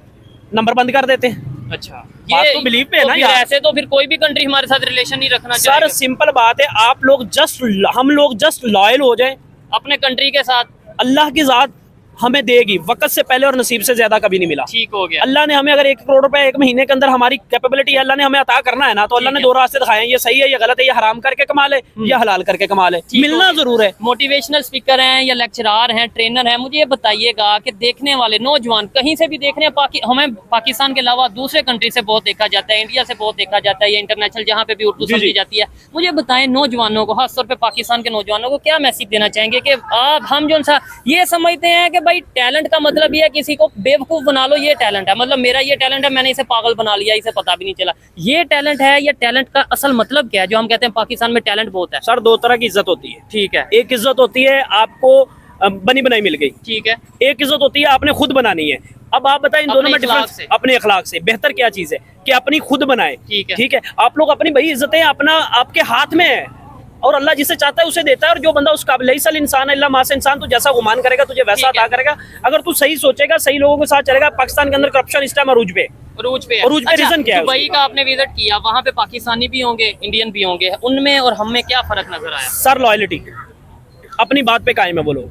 [SPEAKER 2] नंबर बंद कर देते हैं।
[SPEAKER 3] अच्छा,
[SPEAKER 2] बात तो बिलीव पे है ना यार।
[SPEAKER 3] ऐसे तो फिर कोई भी कंट्री हमारे साथ रिलेशन नहीं रखना
[SPEAKER 2] सर
[SPEAKER 3] चाहिए।
[SPEAKER 2] सिंपल बात है, हम लोग जस्ट लॉयल हो जाएं
[SPEAKER 3] अपने कंट्री के साथ,
[SPEAKER 2] अल्लाह की जात हमें देगी, वक्त से पहले और नसीब से ज्यादा कभी नहीं मिला।
[SPEAKER 3] ठीक हो गया।
[SPEAKER 2] अल्लाह ने हमें अगर 1 करोड़ रुपए 1 महीने के अंदर हमारी कैपेबिलिटी अल्लाह ने हमें अता करना है ना, तो अल्लाह ने 2 रास्ते दिखाए हैं, ये सही है, ये गलत है, ये हराम करके कमा ले या हलाल करके कमा ले, मिलना जरूर है।
[SPEAKER 3] मोटिवेशनल स्पीकर हैं या लेक्चरर हैं, ट्रेनर हैं, मुझे ये बताइएगा कि देखने वाले नौजवान कहीं से भी देख रहे हैं, हमें पाकिस्तान के अलावा दूसरे कंट्री से बहुत देखा जाता है, इंडिया से बहुत देखा जाता है, या इंटरनेशनल जहाँ पे भी उर्दू समझी जाती है। मुझे बताएं नौजवानों को, खासतौर पे पाकिस्तान के नौजवानों को क्या मैसेज देना चाहेंगे कि हम जो सा ये समझते हैं कि भाई टैलेंट का मतलब ये है किसी को बेवकूफ बना लो, ये टैलेंट है, मतलब मेरा ये टैलेंट है, मैंने इसे पागल बना लिया, इसे पता भी नहीं चला, ये टैलेंट है, या टैलेंट का असल मतलब क्या है जो हम कहते हैं पाकिस्तान में टैलेंट बहुत है?
[SPEAKER 2] सर 2 तरह की इज्जत होती है।
[SPEAKER 3] ठीक है,
[SPEAKER 2] एक इज्जत होती है आपको बनी बनाई मिल गई,
[SPEAKER 3] ठीक है,
[SPEAKER 2] एक इज्जत होती है आपने खुद बनानी है। अब आप बताएं इन दोनों में डिफरेंस। अपने अखलाक से बेहतर क्या चीज है कि अपनी खुद बनाए। ठीक है, आप लोग अपनी भाई इज्जतें अपना आपके हाथ में है, और अल्लाह जिसे चाहता है उसे देता है, और जो बंदा उस काबिल सल इंसान अल्लाह मास इंसान, तो जैसा गुमान करेगा तुझे वैसा अता करेगा। अगर तू सही सोचेगा, सही लोगों के साथ चलेगा। पाकिस्तान के अंदर करप्शन इस टाइम अरूज पे रीजन क्या है?
[SPEAKER 3] दुबई का आपने विजिट किया, वहाँ पे पाकिस्तानी भी होंगे, इंडियन भी होंगे, उनमें और हम में क्या फर्क नजर आया?
[SPEAKER 2] सर लॉयल्टी, अपनी बात पे कायम है बोलो।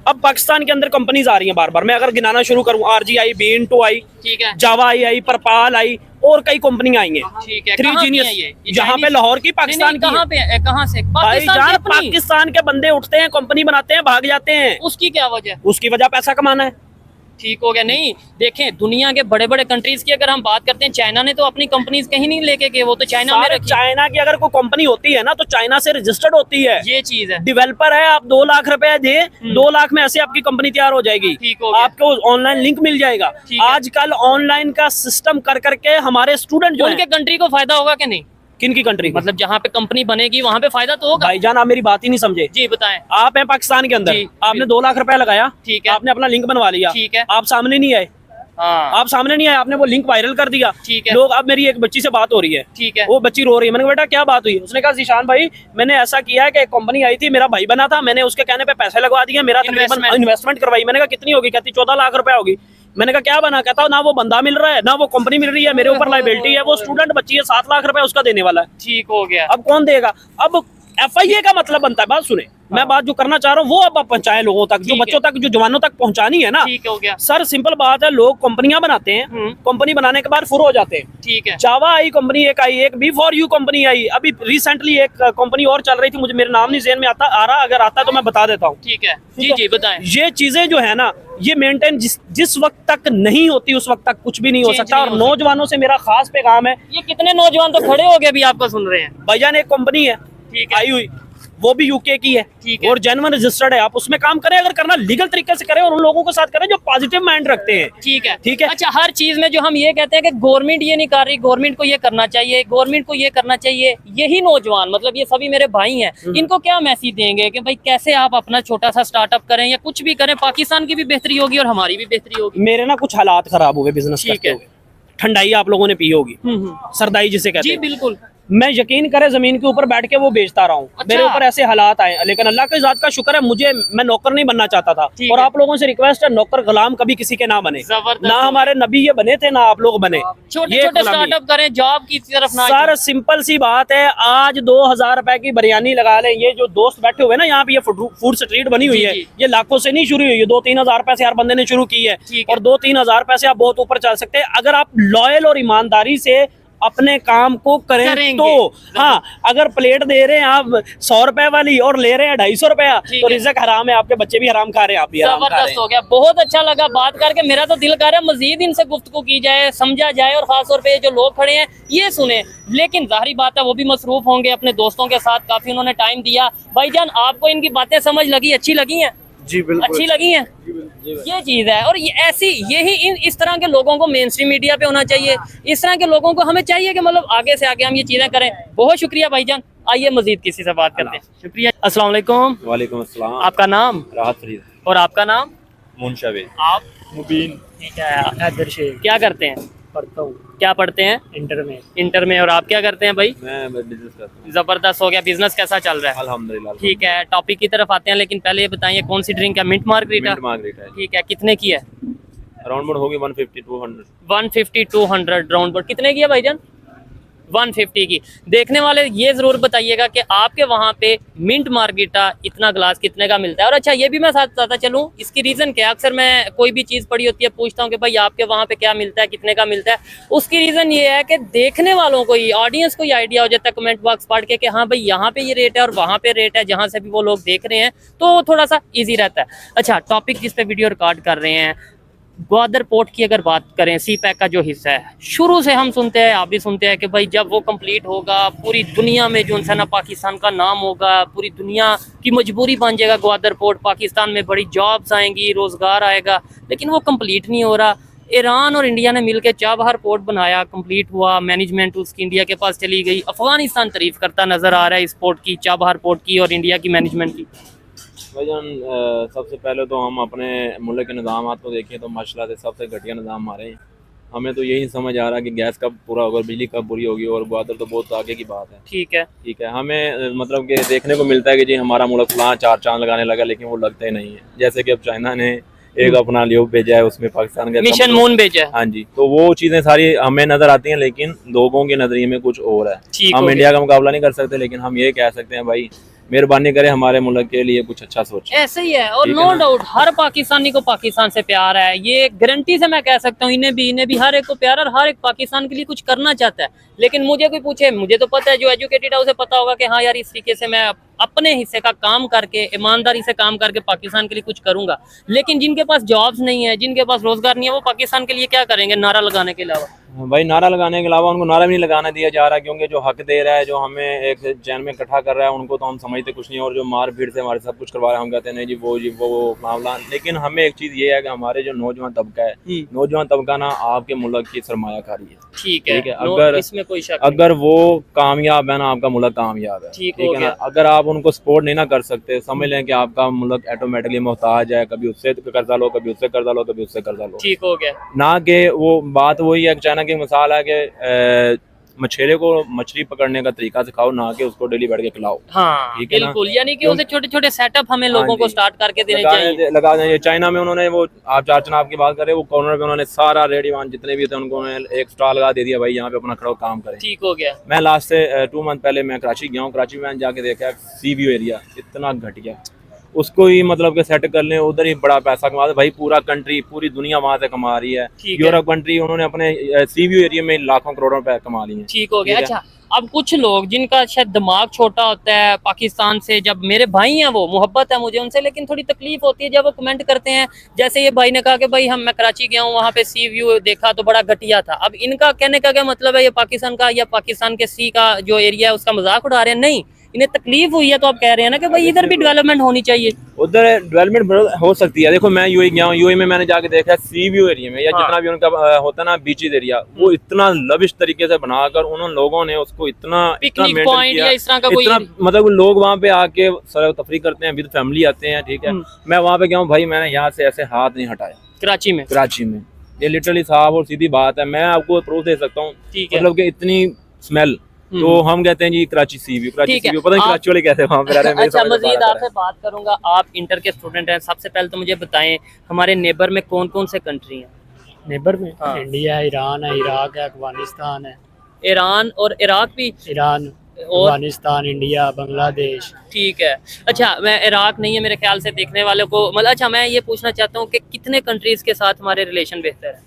[SPEAKER 2] अब पाकिस्तान के अंदर कंपनीज आ रही हैं बार बार, मैं अगर गिनाना शुरू करूं, RG आई, B2 आई,
[SPEAKER 3] ठीक है,
[SPEAKER 2] जावा आई, परपाल आई, और कई कंपनियां आई हैं।
[SPEAKER 3] ठीक है,
[SPEAKER 2] 3 जीनियस जहाँ पे लाहौर की, पाकिस्तान की।
[SPEAKER 3] कहाँ पे, कहाँ से?
[SPEAKER 2] पाकिस्तान के बंदे उठते हैं, कंपनी बनाते हैं, भाग जाते हैं।
[SPEAKER 3] उसकी क्या वजह?
[SPEAKER 2] उसकी वजह पैसा कमाना है।
[SPEAKER 3] ठीक हो गया। नहीं देखें, दुनिया के बड़े बड़े कंट्रीज की अगर हम बात करते हैं, चाइना ने तो अपनी कंपनीज कहीं नहीं लेके गए, वो तो चाइना में रखी।
[SPEAKER 2] चाइना की अगर कोई कंपनी होती है ना, तो चाइना से रजिस्टर्ड होती है,
[SPEAKER 3] ये चीज है।
[SPEAKER 2] डेवलपर है, आप 2 लाख रुपए दे, 2 लाख में ऐसे आपकी कंपनी तैयार हो जाएगी। आपको ऑनलाइन लिंक मिल जाएगा। आजकल ऑनलाइन का सिस्टम कर करके हमारे स्टूडेंट जो
[SPEAKER 3] उनके कंट्री को फायदा होगा कि नहीं?
[SPEAKER 2] किन की कंट्री?
[SPEAKER 3] मतलब जहाँ पे कंपनी बनेगी वहाँ पे फायदा तो होगा।
[SPEAKER 2] भाईजान आप मेरी बात ही नहीं समझे।
[SPEAKER 3] जी बताएं।
[SPEAKER 2] आप हैं पाकिस्तान के अंदर, आपने 2 लाख रुपया लगाया,
[SPEAKER 3] ठीक है,
[SPEAKER 2] आपने अपना लिंक बनवा लिया,
[SPEAKER 3] ठीक है,
[SPEAKER 2] आप सामने नहीं आए, आप सामने नहीं आए, आपने वो लिंक वायरल कर दिया,
[SPEAKER 3] ठीक है।
[SPEAKER 2] लोग, अब मेरी एक बच्ची से बात हो रही है,
[SPEAKER 3] ठीक है,
[SPEAKER 2] वो बच्ची रो रही है, मैंने कहा बेटा क्या बात हुई? उसने कहा जीशान भाई मैंने ऐसा किया है कि एक कंपनी आई थी, मेरा भाई बना था, मैंने उसके कहने पे पैसे लगवा दिए, मेरा तकरीबन इन्वेस्टमेंट करवाई। मैंने कहा कितनी होगी? कहती 14 लाख रुपया होगी। मैंने कहा क्या बना? कहता ना वो बंदा मिल रहा है, ना वो कंपनी मिल रही है, मेरे ऊपर लायबिलिटी है, वो स्टूडेंट बच्ची है, 7 लाख रुपया उसका देने वाला है।
[SPEAKER 3] ठीक हो गया।
[SPEAKER 2] अब कौन देगा? अब FIA का मतलब बनता है, बात सुने, मैं बात जो करना चाह रहा हूँ वो अब आप पहुंचाएं लोगों तक, जो बच्चों तक, जो जवानों तक पहुंचानी है ना।
[SPEAKER 3] ठीक हो गया
[SPEAKER 2] सर, सिंपल बात है, लोग कंपनियां बनाते हैं, कंपनी बनाने के बाद फुर हो जाते हैं।
[SPEAKER 3] ठीक है।
[SPEAKER 2] जावा आई कंपनी, एक आई, एक B4U कंपनी आई, अभी रिसेंटली एक कंपनी और चल रही थी, मुझे मेरा नाम नहीं ज़हन में आ रहा, अगर आता तो मैं बता देता हूँ।
[SPEAKER 3] ठीक है जी जी बताएं।
[SPEAKER 2] ये चीजें जो है ना, ये मेंटेन जिस वक्त तक नहीं होती उस वक्त तक कुछ भी नहीं हो सकता। और नौजवानों से मेरा खास पैगाम है,
[SPEAKER 3] ये कितने नौजवान तो खड़े हो गए अभी आपको सुन रहे हैं।
[SPEAKER 2] भाईजान एक कंपनी है आई हुई, वो भी यूके की है और जेन्युइन रजिस्टर्ड है, आप उसमें काम करें, अगर करना लीगल तरीके से करें और उन लोगों के साथ करें जो पॉजिटिव माइंड रखते हैं।
[SPEAKER 3] ठीक है
[SPEAKER 2] ठीक है।
[SPEAKER 3] अच्छा, हर चीज में जो हम ये कहते हैं कि गवर्नमेंट ये नहीं कर रही, गवर्नमेंट को ये करना चाहिए, गवर्नमेंट को ये करना चाहिए, यही नौजवान मतलब ये सभी मेरे भाई हैं, इनको क्या मैसेज देंगे कि भाई कैसे आप अपना छोटा सा स्टार्टअप करें या कुछ भी करें, पाकिस्तान की भी बेहतरी होगी और हमारी भी बेहतरी होगी।
[SPEAKER 2] मेरे ना कुछ हालात खराब हुए बिजनेस करते हुए, ठंडाई आप लोगों ने पी होगी, सरदाई जिसे कहते
[SPEAKER 3] जी
[SPEAKER 2] हैं।
[SPEAKER 3] बिल्कुल।
[SPEAKER 2] मैं यकीन करें जमीन के ऊपर बैठ के वो बेचता रहा हूँ।
[SPEAKER 3] अच्छा।
[SPEAKER 2] मेरे ऊपर ऐसे हालात आए, लेकिन अल्लाह की ज़ात का शुक्र है, मैं नौकर नहीं बनना चाहता था। और आप लोगों से रिक्वेस्ट है, नौकर गुलाम कभी किसी के ना बने, ना हमारे नबी ये बने थे, ना आप लोग बने।
[SPEAKER 3] छोटे छोटे स्टार्टअप करें, जॉब की तरफ ना।
[SPEAKER 2] सर सिंपल सी बात है, आज 2000 रुपए की बिरयानी लगा लें, ये जो दोस्त बैठे हुए ना यहाँ पे, ये फूड स्ट्रीट बनी हुई है, ये लाखों से नहीं शुरू हुई है, 2-3 हजार रुपए से हर बंदे ने शुरू की है, और 2-3 हजार रुपए से आप बहुत ऊपर चल सकते हैं अगर आप लॉयल और ईमानदारी से अपने काम को करें तो। हाँ, अगर प्लेट दे रहे हैं आप 100 रुपए वाली और ले रहे हैं 250 रुपया, तो रिज़्क हराम है, आपके बच्चे भी हराम खा रहे हैं, आप भी हराम खा रहे हैं।
[SPEAKER 3] हो गया, बहुत अच्छा लगा बात करके, मेरा तो दिल कर रहा है मजीद इनसे गुफ्तगू की जाए, समझा जाए, और खासतौर पे जो लोग खड़े हैं ये सुने। लेकिन जाहिर बात है वो भी मसरूफ होंगे अपने दोस्तों के साथ, काफी उन्होंने टाइम दिया। भाईजान आपको इनकी बातें समझ लगी, अच्छी लगी हैं?
[SPEAKER 5] जी बिल्कुल
[SPEAKER 3] अच्छी लगी हैं। ये चीज है, और ये ऐसी यही इस तरह के लोगों को मेन स्ट्रीम मीडिया पे होना चाहिए, इस तरह के लोगों को हमें चाहिए कि मतलब आगे से आगे हम ये चीजें करें। बहुत शुक्रिया भाईजान, आइए मजीद किसी से बात करते हैं। शुक्रिया। अस्सलाम वालेकुम।
[SPEAKER 4] वालेकुम अस्सलाम।
[SPEAKER 3] आपका नाम?
[SPEAKER 4] राहत फरीद।
[SPEAKER 3] और आपका नाम?
[SPEAKER 4] मुनशबे।
[SPEAKER 3] आप? मुबीन। ठीक है, क्या करते हैं? पढ़ता हूँ। क्या पढ़ते हैं? इंटर में। और आप क्या करते हैं भाई?
[SPEAKER 4] मैं बिजनेस करता हूँ।
[SPEAKER 3] जबरदस्त हो गया, बिजनेस कैसा चल रहा है?
[SPEAKER 4] अल्हम्दुलिल्लाह।
[SPEAKER 3] ठीक है, टॉपिक की तरफ आते हैं, लेकिन पहले ये बताइए कौन सी ड्रिंक है? Mint margarita. ठीक है, कितने की है?
[SPEAKER 4] अराउंड होगी 150-200।
[SPEAKER 3] 150-200 राउंड कितने की है भाईजान? 150 की। देखने वाले ये जरूर बताइएगा कि आपके वहाँ पे मिंट मार्गरीटा इतना ग्लास कितने का मिलता है। और अच्छा ये भी मैं साथ बताता चलूँ, इसकी रीज़न क्या है, अक्सर मैं कोई भी चीज़ पड़ी होती है पूछता हूँ कि भाई आपके वहाँ पे क्या मिलता है, कितने का मिलता है। उसकी रीज़न ये है कि देखने वालों को ही, ऑडियंस को ही आइडिया हो जाता है कमेंट बॉक्स पढ़ के कि हाँ भाई यहाँ पे ये रेट है और वहाँ पे रेट है, जहाँ से भी वो लोग देख रहे हैं, तो थोड़ा सा ईजी रहता है। अच्छा, टॉपिक जिस पे वीडियो रिकॉर्ड कर रहे हैं, ग्वादर पोर्ट की अगर बात करें, सी पैक का जो हिस्सा है, शुरू से हम सुनते हैं, आप भी सुनते हैं कि भाई जब वो कंप्लीट होगा पूरी दुनिया में जो है ना पाकिस्तान का नाम होगा, पूरी दुनिया की मजबूरी बन जाएगा ग्वादर पोर्ट, पाकिस्तान में बड़ी जॉब्स आएंगी, रोज़गार आएगा। लेकिन वो कंप्लीट नहीं हो रहा। ईरान और इंडिया ने मिलकर चाबहार पोर्ट बनाया, कंप्लीट हुआ, मैनेजमेंट उसकी इंडिया के पास चली गई। अफगानिस्तान तारीफ करता नज़र आ रहा है इस पोर्ट की, चाबहार पोर्ट की और इंडिया की मैनेजमेंट की।
[SPEAKER 4] भाईजान सबसे पहले तो हम अपने मुल्क के निज़ाम को देखें तो माशाल्लाह से सबसे घटिया निज़ाम हमारे हैं। हमें तो यही समझ आ रहा है कि गैस कब पूरा होगा, बिजली कब पूरी होगी, और ग्वादर तो बहुत आगे की बात है।
[SPEAKER 3] ठीक है।
[SPEAKER 4] हमें मतलब कि देखने को मिलता है कि जी हमारा मुल्क फलां 4 चांद लगाने लगा, लेकिन वो लगते ही नहीं है। जैसे कि अब चाइना ने एक अपना ल्यूब भेजा है, उसमें पाकिस्तान का
[SPEAKER 3] मिशन मून भेजा है।
[SPEAKER 4] हाँ जी, तो वो चीज़ें सारी हमें नज़र आती हैं, लेकिन लोगों के नज़रिए में कुछ और है। हम इंडिया का मुकाबला नहीं कर सकते, लेकिन हम ये कह सकते हैं भाई मेहरबानी करें, हमारे मुल्क के लिए कुछ अच्छा सोचें।
[SPEAKER 3] ऐसे ही है, और नो डाउट हर पाकिस्तानी को पाकिस्तान से प्यार है, ये गारंटी से मैं कह सकता हूँ। इन्हें भी हर एक को प्यार, और हर एक पाकिस्तान के लिए कुछ करना चाहता है। लेकिन मुझे कोई पूछे, मुझे तो पता है, जो एजुकेटेड है उसे पता होगा कि हाँ यार इस तरीके से मैं अपने हिस्से का काम करके, ईमानदारी से काम करके पाकिस्तान के लिए कुछ करूंगा। लेकिन जिनके पास जॉब्स नहीं है, जिनके पास रोजगार नहीं है, वो पाकिस्तान के लिए क्या करेंगे नारा लगाने के अलावा?
[SPEAKER 4] भाई नारा लगाने के अलावा उनको नारा भी नहीं लगाने दिया जा रहा, क्योंकि जो हक दे रहा है, जो हमें एक चैन में इकट्ठा कर रहा है, उनको तो हम समझते कुछ नहीं, और जो मार भीड़ से हमारे सब कुछ करवा रहा है, हम कहते हैं नहीं जी वो मामला। लेकिन हमें एक चीज़ ये है कि हमारे जो नौजवान तबका है, नौजवान तबका ना आपके मुल्क की सरमायाकारी है।
[SPEAKER 3] ठीक है,
[SPEAKER 4] अगर
[SPEAKER 3] इसमें कोई शक
[SPEAKER 4] अगर वो कामयाब है ना, आपका मुल्क कामयाब है। ठीक है ना। अगर आप उनको सपोर्ट नहीं ना कर सकते, समझ लें कि आपका मुल्क ऑटोमेटिकली मोहताज है, कभी उससे कर्जा लो, कभी उससे कर्जा लो, कभी उससे कर्जा लो।
[SPEAKER 3] ठीक हो गया
[SPEAKER 4] ना कि वो बात वही है। चाइना की मिसाल है कि मछेरे को मछली पकड़ने का तरीका सिखाओ, ना कि उसको डेली बैठ के खिलाओ।
[SPEAKER 3] हाँ
[SPEAKER 4] ठीक है ना?
[SPEAKER 3] बिल्कुल, यानी कि उसे छोटे छोटे सेटअप हमें लोगों को
[SPEAKER 4] जी।
[SPEAKER 3] स्टार्ट करके देने चाहिए।
[SPEAKER 4] लगा दें। चाइना में उन्होंने वो, आप चार चिनाब की बात करें, वो कॉर्नर पे उन्होंने सारा रेडीवान जितने भी थे उनको उन्होंने एक स्टॉल लगा दे दिया, भाई यहाँ पे अपना खड़ा काम करें।
[SPEAKER 3] ठीक हो गया।
[SPEAKER 4] मैं लास्ट से 2 मंथ पहले मैं कराची गया हूँ। कराची में मैंने जाके देखा सी व्यू एरिया इतना घटिया, उसको ही मतलब कि सेट कर लें, उधर ही बड़ा पैसा कमा दे भाई। पूरा कंट्री, पूरी दुनिया वहां से कमा रही है।
[SPEAKER 3] ठीक है।
[SPEAKER 4] यूरोप कंट्री उन्होंने अपने सी व्यू एरिया में लाखों करोड़ों रुपए कमा लिए हैं।
[SPEAKER 3] ठीक हो गया।
[SPEAKER 4] ठीक है।
[SPEAKER 3] अच्छा, अब कुछ लोग जिनका शायद दिमाग छोटा होता है, पाकिस्तान से, जब मेरे भाई हैं वो मोहब्बत है मुझे उनसे, लेकिन थोड़ी तकलीफ होती है जब वो कमेंट करते हैं। जैसे ये भाई ने कहा कि भाई मैं कराची गया हूँ, वहाँ पे सी व्यू देखा तो बड़ा घटिया था। अब इनका कहने का क्या मतलब है, ये पाकिस्तान का या पाकिस्तान के सी का जो एरिया है उसका मजाक उड़ा रहे हैं? नहीं, इन्हें तकलीफ हुई है तो आप कह रहे हैं ना कि भाई इधर भी डेवलपमेंट होनी चाहिए।
[SPEAKER 4] उधर डेवलपमेंट हो सकती है। देखो मैं यूएई गया हूँ, यूएई में मैंने जाके देखा सी व्यू एरिया में या
[SPEAKER 3] हाँ।
[SPEAKER 4] जितना भी उनका होता है ना बीचेस एरिया, वो इतना लविश तरीके से बनाकर उन लोगों ने उसको इतना
[SPEAKER 3] पिकनिक
[SPEAKER 4] maintain
[SPEAKER 3] पॉइंट
[SPEAKER 4] किया,
[SPEAKER 3] या इस तरह का कोई,
[SPEAKER 4] इतना मतलब लोग वहाँ पे आके सर तफरी करते हैं, विद फैमिली आते हैं। ठीक है, मैं वहाँ पे गया हूँ भाई, मैंने यहाँ से ऐसे हाथ नहीं हटाया
[SPEAKER 3] कराची में।
[SPEAKER 4] कराची में। ये लिटरली साफ और सीधी बात है, मैं आपको प्रूफ दे सकता हूँ।
[SPEAKER 3] ठीक है।
[SPEAKER 4] मतलब कि इतनी स्मेल, तो हम कहते हैं जी कराची सी व्यू, कराची
[SPEAKER 3] ठीक
[SPEAKER 4] सी
[SPEAKER 3] है।
[SPEAKER 4] व्यू, पता नहीं कराची वाले कैसे वहाँ पे रह रहे हैं। मेरी
[SPEAKER 3] अच्छा,
[SPEAKER 4] समझ में
[SPEAKER 3] मजीद
[SPEAKER 4] बात आ रहा
[SPEAKER 3] आपसे बात करूंगा। आप इंटर के स्टूडेंट हैं, सबसे पहले तो मुझे बताएं हमारे नेबर में कौन कौन से कंट्री हैं?
[SPEAKER 2] नेबर में
[SPEAKER 3] हाँ।
[SPEAKER 2] इंडिया है, ईरान है, इराक है, अफगानिस्तान है।
[SPEAKER 3] ईरान और इराक भी?
[SPEAKER 2] ईरान,
[SPEAKER 3] और
[SPEAKER 2] अफगानिस्तान, इंडिया, बांग्लादेश।
[SPEAKER 3] ठीक है। अच्छा, मैं इराक नहीं है मेरे ख्याल से देखने वालों को, मतलब अच्छा मैं ये पूछना चाहता हूँ कि कितने कंट्रीज के साथ हमारे रिलेशन बेहतर है?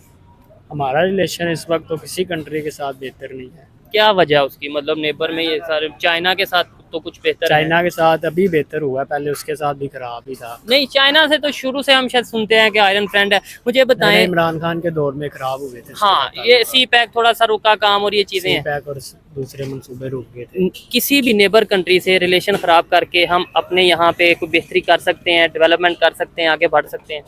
[SPEAKER 2] हमारा रिलेशन इस वक्त तो किसी कंट्री के साथ बेहतर नहीं है।
[SPEAKER 3] क्या वजह है उसकी? मतलब नेबर में ये सारे, चाइना के साथ तो कुछ बेहतर है?
[SPEAKER 2] चाइना के साथ अभी बेहतर हुआ, पहले उसके साथ भी खराब ही था।
[SPEAKER 3] नहीं, चाइना से तो शुरू से हम शायद सुनते हैं कि आयरन फ्रेंड है। मुझे बताएं।
[SPEAKER 2] इमरान खान के दौर में खराब हुए थे।
[SPEAKER 3] हाँ, ये सी पैक थोड़ा सा रुका काम और ये चीजें हैं।
[SPEAKER 2] पैक और दूसरे मंसूबे रुक गए थे।
[SPEAKER 3] किसी भी नेबर कंट्री से रिलेशन खराब करके हम अपने यहाँ पे कोई बेहतरी कर सकते हैं, डेवलपमेंट कर सकते हैं, आगे बढ़ सकते हैं?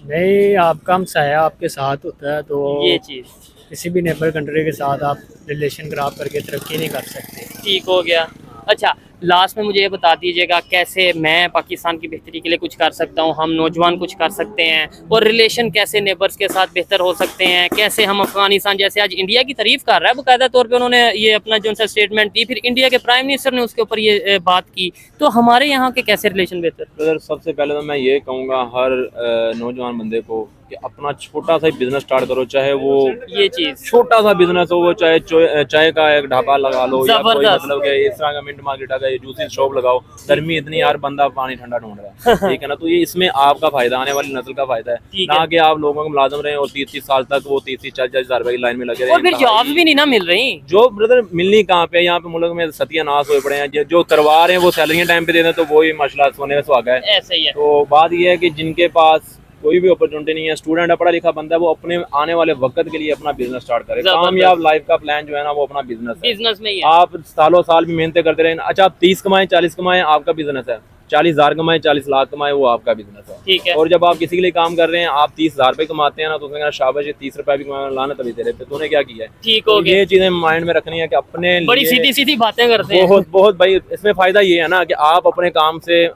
[SPEAKER 2] नहीं, आपका हमसाया आपके साथ होता है तो
[SPEAKER 3] ये चीज़
[SPEAKER 2] किसी भी नेबर कंट्री के साथ आप रिलेशन खराब करके तरक्की नहीं कर सकते।
[SPEAKER 3] ठीक हो गया। अच्छा, लास्ट में मुझे ये बता दीजिएगा कैसे मैं पाकिस्तान की बेहतरी के लिए कुछ कर सकता हूँ, हम नौजवान कुछ कर सकते हैं, और रिलेशन कैसे नेबर्स के साथ बेहतर हो सकते हैं, कैसे हम अफगानिस्तान, जैसे आज इंडिया की तारीफ कर रहा है बाकायदा तौर पे, उन्होंने ये अपना जो सा स्टेटमेंट दी, फिर इंडिया के प्राइम मिनिस्टर ने उसके ऊपर ये बात की, तो हमारे यहाँ के कैसे रिलेशन बेहतर?
[SPEAKER 4] ब्रदर सबसे पहले तो मैं ये कहूँगा हर नौजवान बंदे को कि अपना छोटा सा बिजनेस स्टार्ट करो, चाहे वो
[SPEAKER 3] ये चीज़
[SPEAKER 4] छोटा सा बिजनेस हो, वो चाहे चाय का एक ढाबा लगा लो या कोई
[SPEAKER 3] जबरदस्त।
[SPEAKER 4] मतलब कि इस तरह का मिंट मार्केट का जूसी शॉप लगाओ। गर्मी इतनी यार, बंदा पानी ठंडा ढूंढ रहा है, ठीक है ना, तो ये इसमें आपका फायदा, आने वाली नस्ल का फायदा है,
[SPEAKER 3] ठीक
[SPEAKER 4] ना
[SPEAKER 3] है।
[SPEAKER 4] कि आप लोगों को मुलाजिम रहे और 30-30 साल तक वो 30-40 हजार रुपए की लाइन में लगे रहे।
[SPEAKER 3] और फिर जॉब भी नहीं ना मिल रही।
[SPEAKER 4] जो ब्रदर मिलनी कहाँ पे, यहाँ पे मुल्क में सत्यानाश हुए पड़े हैं। जो करवा रहे हैं वो सैलरी टाइम पे दे दें तो वही माशाल्लाह सोने में सुहागा है।
[SPEAKER 3] ऐसे ही है।
[SPEAKER 4] तो बात ये है कि जिनके पास कोई भी अपॉर्चुनिटी नहीं है, स्टूडेंट है, पढ़ा लिखा बंदा है, वो अपने आने वाले वक्त के लिए अपना बिजनेस स्टार्ट करे।
[SPEAKER 3] जबरदस्त।
[SPEAKER 4] कामयाब लाइफ का प्लान जो है ना वो अपना बिजनेस है।
[SPEAKER 3] बिजनेस में ही है।
[SPEAKER 4] आप सालों साल भी मेहनत करते रहें। अच्छा, आप 30 कमाएं 40 कमाएं आपका बिजनेस है, 40,000 कमाएं 40 लाख कमाएं वो आपका बिजनेस है।
[SPEAKER 3] ठीक है।
[SPEAKER 4] और जब आप किसी के लिए काम कर रहे हैं, आप 30,000 रुपए कमाते हैं ना, तो उसने कहा शाबाश, ये 30 रुपए भी लाना तभी तेरे पे, तूने क्या किया है।
[SPEAKER 3] ठीक हो
[SPEAKER 4] तो
[SPEAKER 3] गया।
[SPEAKER 4] ये चीजें माइंड में रखनी है कि अपने
[SPEAKER 3] बड़ी
[SPEAKER 4] लिए
[SPEAKER 3] सीधी सीधी बातें करते हैं।
[SPEAKER 4] बहुत बहुत भाई, इसमें फायदा ये है ना कि आप अपने काम से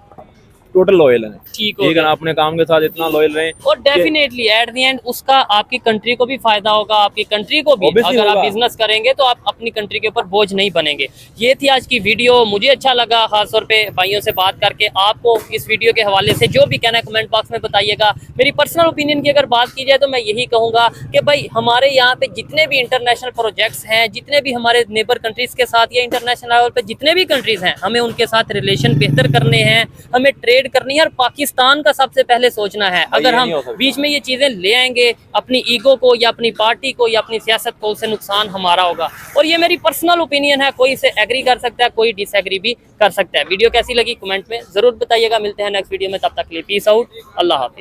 [SPEAKER 4] टोटल लॉयल हैं।
[SPEAKER 3] ठीक हो
[SPEAKER 4] ठीक है
[SPEAKER 3] गया।
[SPEAKER 4] ना, अपने काम के साथ इतना लॉयल रहें।
[SPEAKER 3] और डेफिनेटली एट द एंड उसका आपकी कंट्री को भी फायदा होगा, आपकी कंट्री को भी।
[SPEAKER 4] Obviously
[SPEAKER 3] अगर आप
[SPEAKER 4] होगा।
[SPEAKER 3] बिजनेस करेंगे तो आप अपनी कंट्री के ऊपर बोझ नहीं बनेंगे। ये थी आज की वीडियो, मुझे अच्छा लगा खासतौर पे भाइयों से बात करके। आपको इस वीडियो के हवाले से जो भी कहना है कमेंट बॉक्स में बताइएगा। मेरी पर्सनल ओपिनियन की अगर बात की जाए तो मैं यही कहूँगा कि भाई हमारे यहाँ पे जितने भी इंटरनेशनल प्रोजेक्ट्स हैं, जितने भी हमारे नेबर कंट्रीज़ के साथ या इंटरनेशनल लेवल पे जितने भी कंट्रीज़ हैं, हमें उनके साथ रिलेशन बेहतर करने हैं, हमें ट्रेड करनी है, और पाकिस्तान का सबसे पहले सोचना है। अगर हम बीच में ये चीजें ले आएंगे, अपनी ईगो को या अपनी पार्टी को या अपनी सियासत को, उससे नुकसान हमारा होगा। और ये मेरी पर्सनल ओपिनियन है, कोई इसे एग्री कर सकता है, कोई डिसएग्री भी कर सकता है। वीडियो कैसी लगी कमेंट में जरूर बताइएगा। मिलते हैं नेक्स्ट वीडियो में, तब तक के लिए पीस आउट, अल्लाह हाफिज।